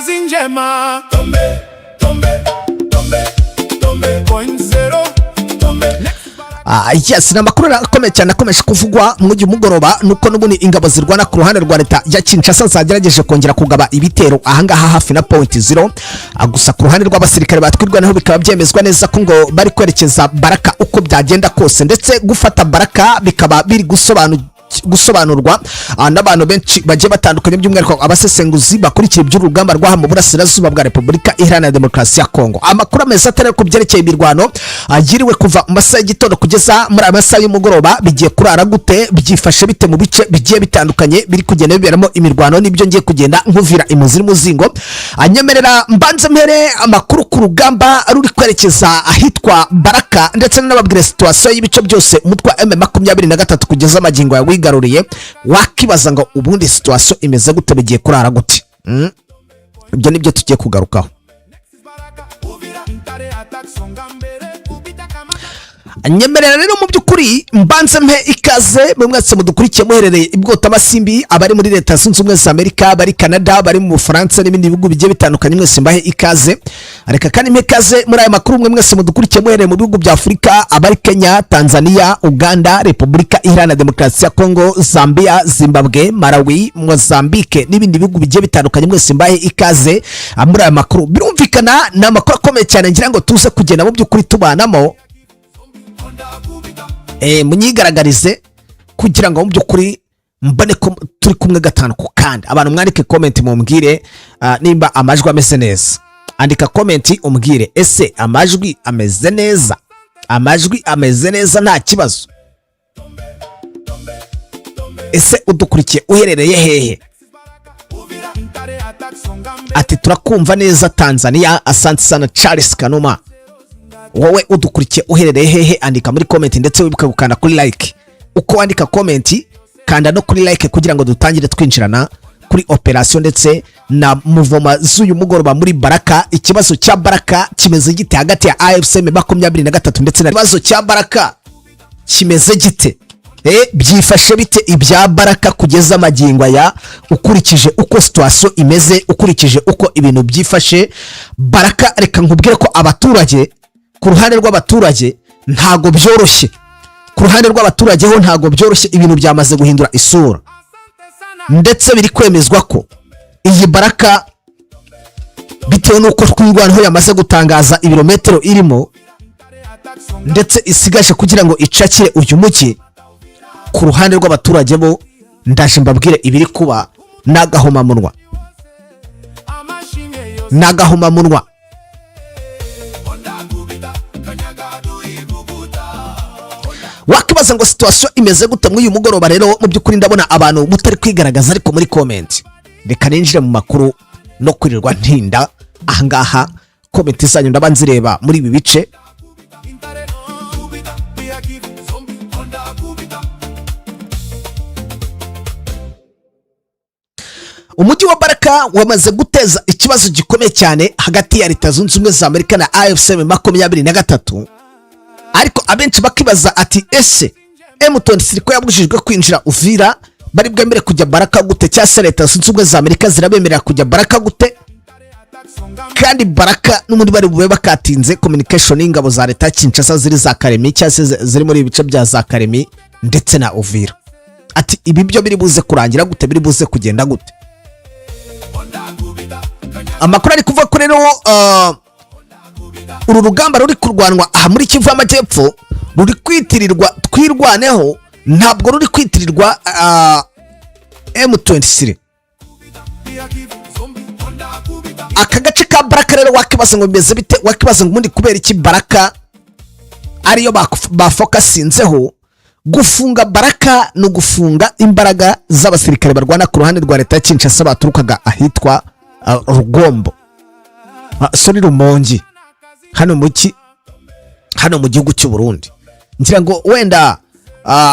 kazi njema. Tombe point zero. Yes, na makuru akomeye cyane akomeje kuvugwa mu gihe umugoroba nuko n'ubuni ingabo zirwana ku ruhande rwa leta ya Kinshasa zagerageje kongera kugaba ibitero ahangaha hafi na point zero. Gusa ku ruhande rw'abasirikare batwirwanaho bikaba byemezwa neza ko ngo bari kwerekeza Baraka uko byagenda kose, ndetse gufata Baraka bikaba biri gusobanurwa n'abantu benshi bagiye batandukanye, by'umwihariko abasesenguzi bakurikiye iby'urugamba rwaha mu burasirazuba bwa Repubulika Iharanira Demokarasi ya Kongo. Amakuru ameze atari ku byerekeye imirwano agiriwe kuva mu masaha y'igitondo kugeza muri amasaha y'umugoroba bigiye kurara gute, byifashe bite mu bice bigiye bitandukanye biri kugenda biberamo imirwano, nibyo ngiye kugenda nkuvira imuziri muzingo. Anyemerera mbanze mpere amakuru ku rugamba ruri kwerekeza ahitwa Baraka, ndetse n'ababwire situation y'ibice byose umutwa M23 kugeza amagingo ya wigaruriye. Wakibaza ngo ubundi situation imeze gute, bigiye kurara gute? Ibyo nibyo tugiye kugarukaho. Anyemerera rero mu by'ukuri mbanze mpe ikaze mu mwese mudukurikiye muherereye ibwota amasimbi, abari muri leta zunze ubumwe za Amerika, bari Canada, bari mu Bufaransa n'ibindi bihugu bigiye bitandukanye, mwese mbahe ikaze. Areka kandi mpe ikaze muri aya makuru mwese mudukurikiye muherereye mu bihugu bya Afurika, abari Kenya, Tanzania, Uganda, Repubulika Iharanira Demokarasi ya Kongo, Zambia, Zimbabwe, Malawi, Mozambique n'ibindi bihugu bigiye bitandukanye, mwese mbahe ikaze muri aya makuru. Birumvikana na makuru akomeye cyane ngira ngo tuze kugenda mu by'ukuri tubanamo munyigaragarize kugira ngo mu by'ukuri mbone ko turi kumwe gatanu ku kandi. Abantu mwandike comment mumbwire nimba amajwi ameze neza. Andika comment umbwire ese amajwi ameze neza, amajwi ameze neza nta kibazo. Ese udukurikiye uherereye hehe? Ati turakumva neza Tanzania, asante sana Charles Kanuma. Wowe udukurikiye uherereye hehe? Andika muri comment, ndetse wibuke gukanda kuri like. Uko wandika comment kanda no kuri like kugira ngo dutangire twinjirana kuri operation ndetse na muvoma z'uyu mugoroba muri Baraka. Ikibazo cya Baraka kimeze gite hagati ya AFC M23 ndetse na ikibazo cya Baraka kimeze gite? Byifashe bite ibya Baraka kugeza amagingo ya, ukurikije uko situation imeze, ukurikije uko ibintu byifashe Baraka? Reka nkubwire ko abaturage ku ruhande rw'abaturage ntago byoroshye, ku ruhande rw'abaturage ho ntago byoroshye, ibintu byamaze guhindura isura, ndetse biri kwemezwa ko iyi Baraka bitewe nuko twirwanaho yamaze gutangaza ibirometero irimo ndetse isigaje kugira ngo icakire uyu mujyi. Ku ruhande rw'abaturage bo ndaje mbabwire ibiri kuba nagahomamunwa, nagahomamunwa. Wakibaza ngo situation imeze gute muri uyu mugoroba? Rero mu by'ukuri ndabona abantu mutari kwigaragaza ariko muri comment. Reka ninjire mu makuru no kwirirwa ntinda ahangaha. Comment zanyu ndabanzireba muri ibi bice. Umujyi wa Baraka wamaze guteza ikibazo gikomeye cyane hagati ya leta zunze ubumwe za Amerika na AFC M23. Ariko abenshi bakibaza ati ese M23 ko yabujijwe kwinjira Uvira bari bwemere kujya Baraka gute? Cyase leta zunze ubumwe za Amerika zirabemerera kujya Baraka gute? Kandi Baraka n'umundi bari bube bakatinze communication y'ingabo za leta Kinshasa ziri za Karemi, cyase ziri muri ibice bya za Karemi ndetse na Uvira. Ati ibi byo biri buze kurangira gute, biri buze kugenda gute? Amakuru ari kuva kuri rero uru rugamba ruri kurwanwa aha muri Kivu Amajyepfo ruri kwitirirwa twirwaneho, ntabwo ruri kwitirirwa M23. Aka gace ka Baraka rero wakibaza ngo bimeze bite? Wakibaza ngo ubundi kubera iki Baraka ariyo bafokasinzeho? Gufunga Baraka no gufunga imbaraga z'abasirikare barwana ku ruhande rwa leta ya Kinshasa baturukaga ahitwa Rugombo, Rumongi, hano mu gihugu cy'u Burundi. Ngira ngo wenda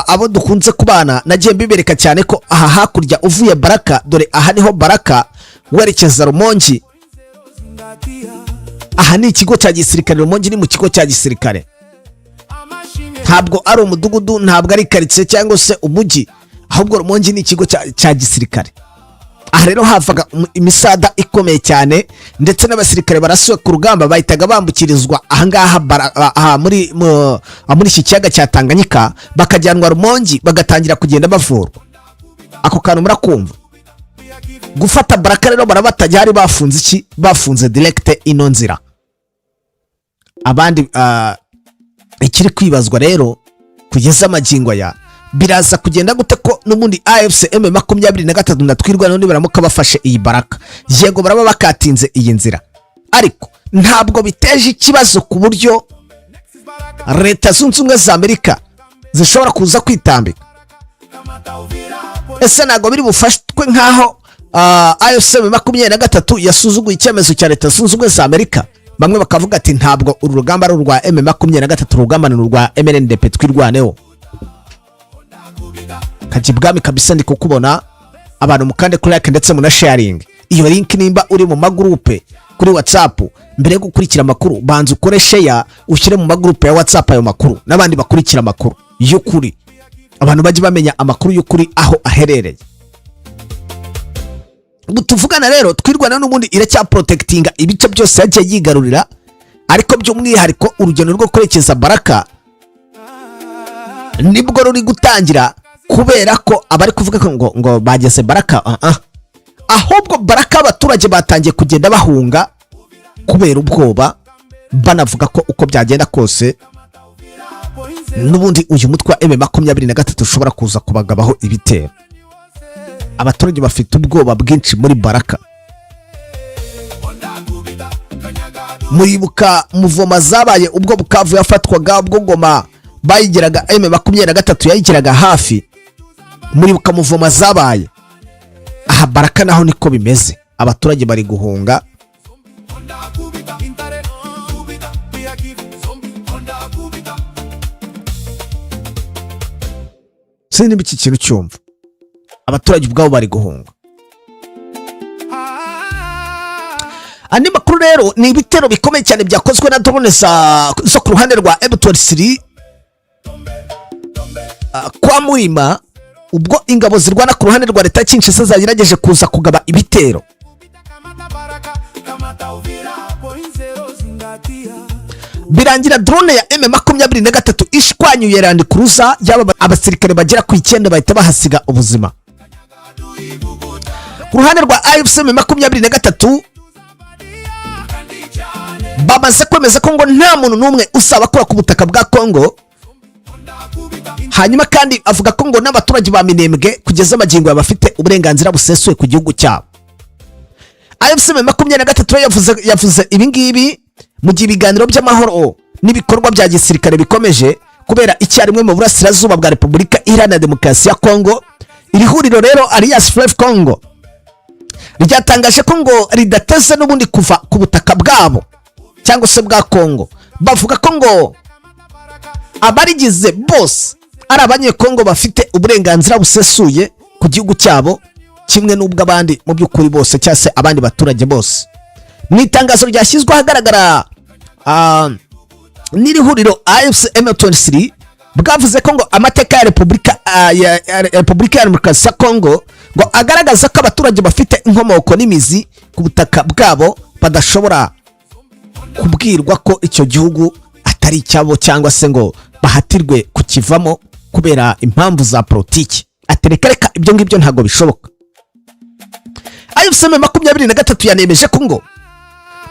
abo dukunze kubana nagiye mbibereka cyane ko aha hakurya uvuye Baraka, dore aha niho Baraka werekeza Rumongi. Aha ni ikigo cya gisirikare, Rumongi ni mu kigo cya gisirikare, ntabwo ari umudugudu, ntabwo ari quartier cyangwa se umujyi, ahubwo Rumongi ni ikigo cya gisirikare. aha rero havaga imisada ikomeye cyane, ndetse n'abasirikare barasuwe ku rugamba bahitaga bambukirizwa ahangaha muri iki kiyaga cya Tanganyika, bakajyanwa Rumongi bagatangira kugenda bavurwa. Ako kantu murakumva. Gufata Baraka rero barabatajya, hari bafunze iki, bafunze direct ino nzira. Abandi ikiri kwibazwa rero kugeza amagingo ya biraza kugenda gute ko n'ubundi AFC M23 natwirwa none baramuka bafashe iyi Baraka. Yego baraba bakatinze iyi nzira, ariko ntabwo biteje ikibazo ku buryo Leta Zunze Ubumwe za Amerika zishobora kuza kwitambika. Ese ntabwo biri bufashwe nkaho AFC M23 yasuzuguye icyemezo cya Leta Zunze Ubumwe za Amerika? Bamwe bakavuga ati ntabwo uru rugamba ari urwa M23, urugamba ni urwa MNDP twirwaneho. Kajibwami kabisa ndi kukubona abantu mukande kuri like ndetse muna sharing iyo link. Nimba uri mu magroupe kuri WhatsApp, mbere yo gukurikira amakuru banza ukore share, ushyire mu magroupe ya WhatsApp ayo makuru n'abandi bakurikira amakuru y'ukuri, abantu bajye bamenya amakuru y'ukuri aho aherereye. Tuvugana rero twirwana n'ubundi iracya protectinga ibice byose yagiye yigarurira, ariko by'umwihariko urugendo rwo kwerekeza Baraka nibwo ruri gutangira, kubera ko abari kuvuga ngo bageze Baraka. Ahubwo Baraka abaturage batangiye kugenda bahunga kubera ubwoba, banavuga ko uko byagenda kose n'ubundi uyu mutwe wa M23 ushobora kuza kubagabaho ibitero. Abaturage bafite ubwoba bwinshi muri Baraka. Muribuka muvoma zabaye ubwo Bukavu yafatwaga, ubwo Goma bayigiraga M23 yayigiraga hafi. Muribuka muvoma zabaye. Aha Baraka naho niko bimeze, abaturage bari guhunga. Sindi biki kintu cyumva, abaturage ubwabo bari guhunga. Andi makuru rero ni ibitero bikomeye cyane byakozwe na drone zo ku ruhande rwa M23 kwa Muhima, ubwo ingabo zirwana ku ruhande rwa Leta Kinshasa zagerageje kuza kugaba ibitero. Birangira drone ya M23 ishwanyuye Land Cruiser yaba abasirikare bagera ku 9 bahita bahasiga ubuzima. Ku ruhande rwa AFC M23 bamaze kwemeza ko ngo nta muntu n'umwe usaba kura ku butaka bwa Kongo. Hanyuma kandi avuga ko ngo n'abaturage ba Minembwe kugeza amagingo bafite uburenganzira busesuye ku gihugu cyabo. AFC M23 yavuze ibingibi mu gihe ibiganiro by'amahoro n'ibikorwa bya gisirikare bikomeje kubera icyarimwe mu burasirazuba bwa Repubulika Iharanira Demokarasi ya Kongo. Iri huriro rero Alliance Fleuve Congo ryatangaje ko ngo ridateze n'ubundi kuva ku butaka bwabo cyangwa se bwa Kongo. Bavuga ko ngo abarigize bose ari abanyekongo bafite uburenganzira busesuye ku gihugu cyabo kimwe n'ubwo abandi mu by'ukuri bose cyangwa se abandi baturage bose. Mu itangazo ryashyizwe ahagaragara n'iri huriro AFC M23 bwavuze ko ngo amateka ya Repubulika ya Demokarasi ya Kongo ngo agaragaza ko abaturage bafite inkomoko n'imizi ku butaka bwabo badashobora kubwirwa ko icyo gihugu atari icyabo cyangwa se ngo bahatirwe kukivamo kubera impamvu za politiki. Atereka ibyo ngibyo ntago bishoboka. AFC M23 yanemeje ko ngo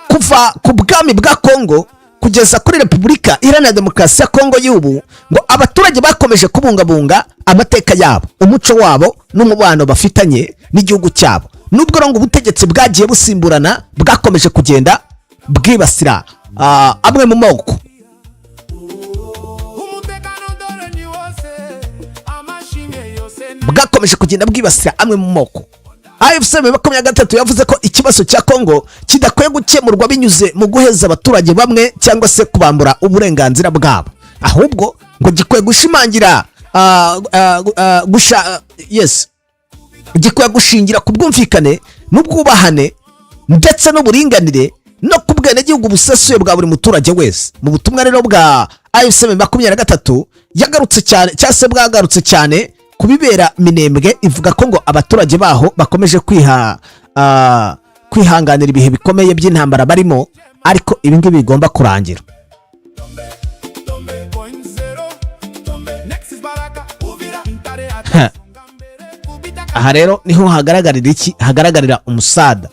kuva ku bwami bwa Kongo kugeza kuri Repubulika Iharanira Demokarasi ya Kongo y'ubu ngo abaturage bakomeje kubungabunga amateka yabo, umuco wabo n'umubano bafitanye n'igihugu cyabo. Nubwo ngo ubutegetsi bwagiye busimburana bwakomeje kugenda bwibasira amwe mu moko. Bwakomeje kugenda bwibasira amwe mu moko. AFC M23 yavuze ko ikibazo cya Kongo kidakwiye gukemurwa binyuze mu guheza abaturage bamwe cyangwa se kubambura uburenganzira bwabo, ahubwo ngo gikwiye gushimangira gikwiye gushingira ku bwumvikane n'ubwubahane ndetse n'uburinganire no ku bwenegihugu busesuye bwa buri muturage wese. Mu butumwa rero bwa AFC M23 yagarutse cyane cyase bwagarutse cyane kubibera Minembwe ivuga ko ngo abaturage baho bakomeje kwihanganira ibihe bikomeye by'intambara barimo, ariko ibi ngibi bigomba kurangira. Aha rero niho hagaragarira iki? Hagaragarira umusada.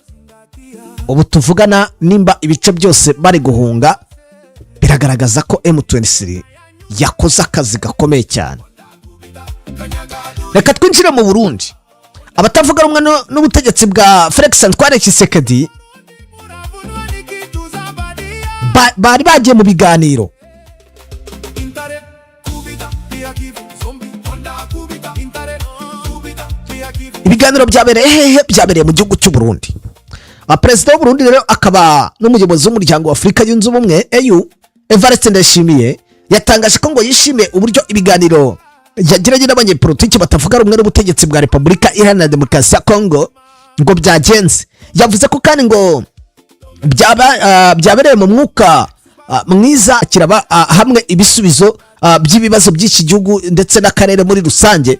Ubu tuvugana nimba ibice byose bari guhunga, biragaragaza ko M23 yakoze akazi gakomeye cyane. Reka twinjire mu Burundi. Abatavuga rumwe n'ubutegetsi bwa Felix Antoine Tshisekedi bari bagiye mu biganiro. Ibiganiro byabereye hehe? Byabereye mu gihugu cy'u Burundi. Perezida w'u Burundi rero akaba n'umuyobozi w'umuryango wa Afurika yunze ubumwe EU Evariste Ndayishimiye yatangaje ko ngo yishimiye uburyo ibiganiro yagiranye n'abanyepolitiki batavuga rumwe n'ubutegetsi bwa Repubulika Iharanira Demokarasi ya Kongo ngo byagenze. Yavuze ko kandi ngo byabereye mu mwuka mwiza kiraba hamwe ibisubizo by'ibibazo by'iki gihugu ndetse n'akarere muri rusange.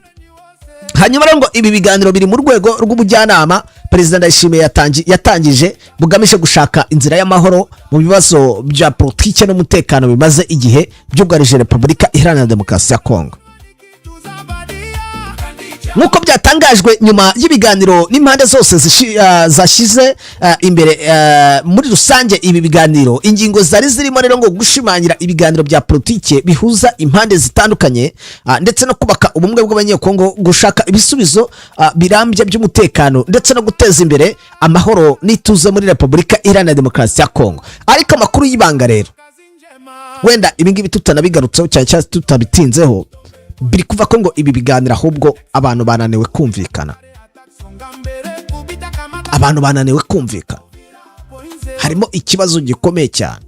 Hanyuma rero ngo ibi biganiro biri mu rwego rw'ubujyanama Perezida Ndayishimiye yatangije bugamije gushaka inzira y'amahoro mu bibazo bya politike n'umutekano bimaze igihe byugarije Repubulika Iharanira Demokarasi ya Kongo. Nkuko byatangajwe nyuma y'ibiganiro n'impande zose zashize imbere muri rusange ibi biganiro, ingingo zari zirimo rero ngo gushimangira ibiganiro bya politike bihuza impande zitandukanye ndetse no kubaka ubumwe bw'abanyekongo, gushaka ibisubizo birambye by'umutekano ndetse no guteza imbere amahoro n'ituze muri Repubulika Iharanira Demokarasi ya Kongo. Ariko amakuru y'ibanga rero, wenda ibingibi tutanabigarutseho cyane cyane tutabitinzeho, biri kuva ko ngo ibi biganiro ahubwo abantu bananiwe kumvikana. Abantu bananiwe kumvikana. Harimo ikibazo gikomeye cyane.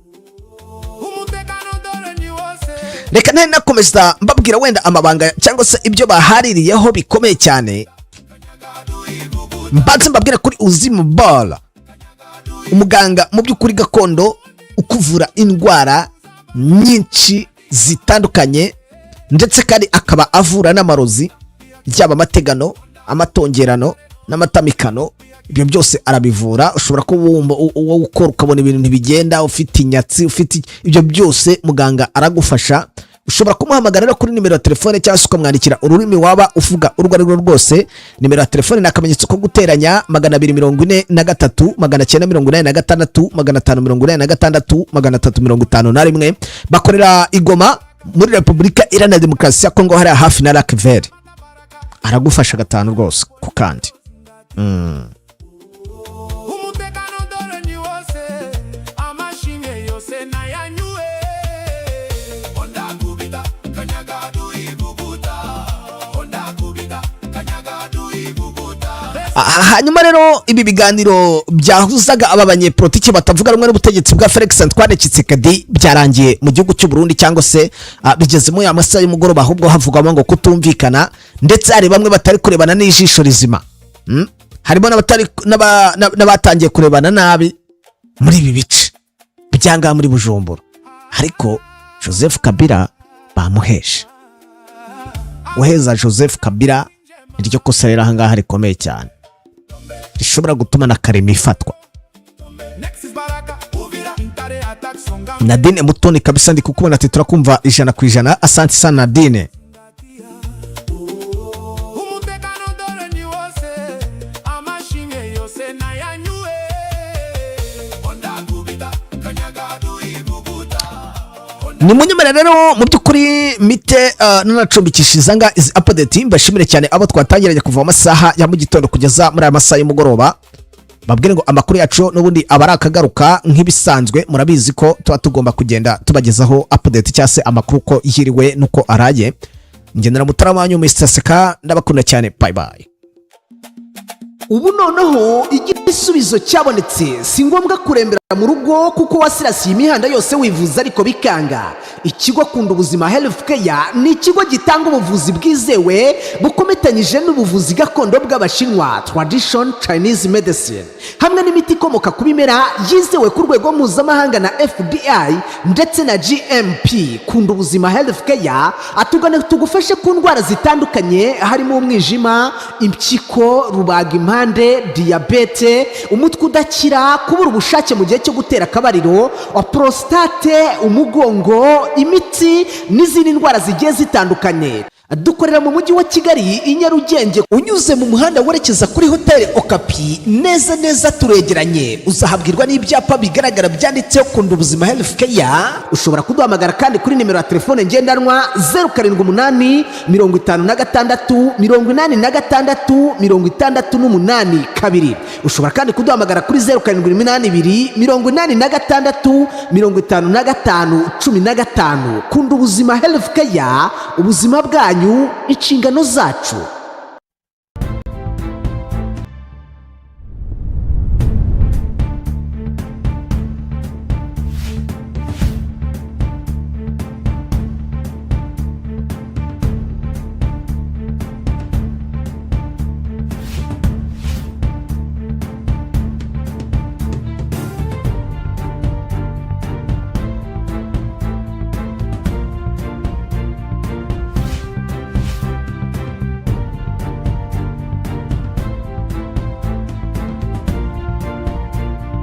Reka nari nakomeza mbabwira wenda amabanga cyangwa se ibyo bahaririyeho bikomeye cyane. Mbanze mbabwira kuri Uzimu Bala, umuganga mu by'ukuri gakondo ukuvura indwara nyinshi zitandukanye ndetse kandi akaba avura n'amarozi, byaba amategano, amatongerano n'amatamikano. Ibyo byose arabivura. Ushobora kuba ukora ukabona ibintu ntibigenda, ufite inyatsi, ufite ibyo byose muganga aragufasha. Ushobora kumuhamagara kuri nimero ya telefone cyangwa se ukamwandikira ururimi waba uvuga urwo ari rwo rwose. Nimero ya telefone ni akamenyetso ko guteranya 243 986 586 351. Bakorera Igoma muri Repubulika Iharanira Demokarasi ya Kongo hariya hafi na Lac Vert. Aragufasha gatanu rwose ku kandi. Hanyuma rero ibi biganiro byahuzaga aba banyepolitiki batavuga rumwe n'ubutegetsi bwa Felix Antoine Tshisekedi byarangiye mu gihugu cy'u Burundi, cyangwa se bigeze mu amasaha y'umugoroba, ahubwo havugwamo ngo kutumvikana ndetse hari bamwe batari kurebana n'ijisho rizima. Harimo n'abatangiye kurebana nabi muri ibi bice byanga muri Bujumbura. Ariko Joseph Kabila bamuhesha. Uheza Joseph Kabila niryo kosa rero ahangaha rikomeye cyane, rishobora gutuma na Karemi ifatwa. Nadine Mutoni kabisa ndi kukubona ati turakumva 100%. Asante sana Nadine. Ni munyemera rero mu by'ukuri mite nanacumbikishiza nga izi update. Mbashimire cyane abo twatangiranye kuva mu masaha ya mu gitondo kugeza muri aya masaha y'umugoroba. Babwire ngo amakuru yacu n'ubundi abarakagaruka nk'ibisanzwe. Murabizi ko tuba tugomba kugenda tubagezaho update cyangwa se amakuru ko yiriwe nuko araye. Ngendera mutaramanyu Mr. Seka, ndabakunda cyane. Bye bye. ubu noneho igisubizo cyabonetse, si ngombwa kurembera mu rugo kuko wasirasiye imihanda yose wivuza ariko bikanga. Ikigo Kunda Ubuzima Health Care ni ikigo gitanga ubuvuzi bwizewe bukometanyije n'ubuvuzi gakondo bw'Abashinwa, tradition Chinese medicine, hamwe n'imiti ikomoka ku bimera yizewe ku rwego mpuzamahanga na FDI ndetse na GMP. Kunda Ubuzima Health Care atugane tugufashe ku ndwara zitandukanye harimo umwijima, impyiko, rubagimpande, diyabete, umutwe udakira, kubura ubushake mu gihe cyo gutera akabariro, prostate, umugongo, imitsi n'izindi ndwara zigiye zitandukanye. Dukorera mu mujyi wa Kigali i Nyarugenge, unyuze mu muhanda werekeza kuri Hotel Okapi, neza neza turegeranye. Uzahabwirwa n'ibyapa bigaragara byanditseho Kunda Ubuzima Health Care. Ushobora kuduhamagara kandi kuri nimero ya telefone ngendanwa 078 56 86 68 Ushobora kandi kuduhamagara kuri 0782 86 55 15. Kunda Ubuzima Health Care, ubuzima bwanyu inshingano zacu.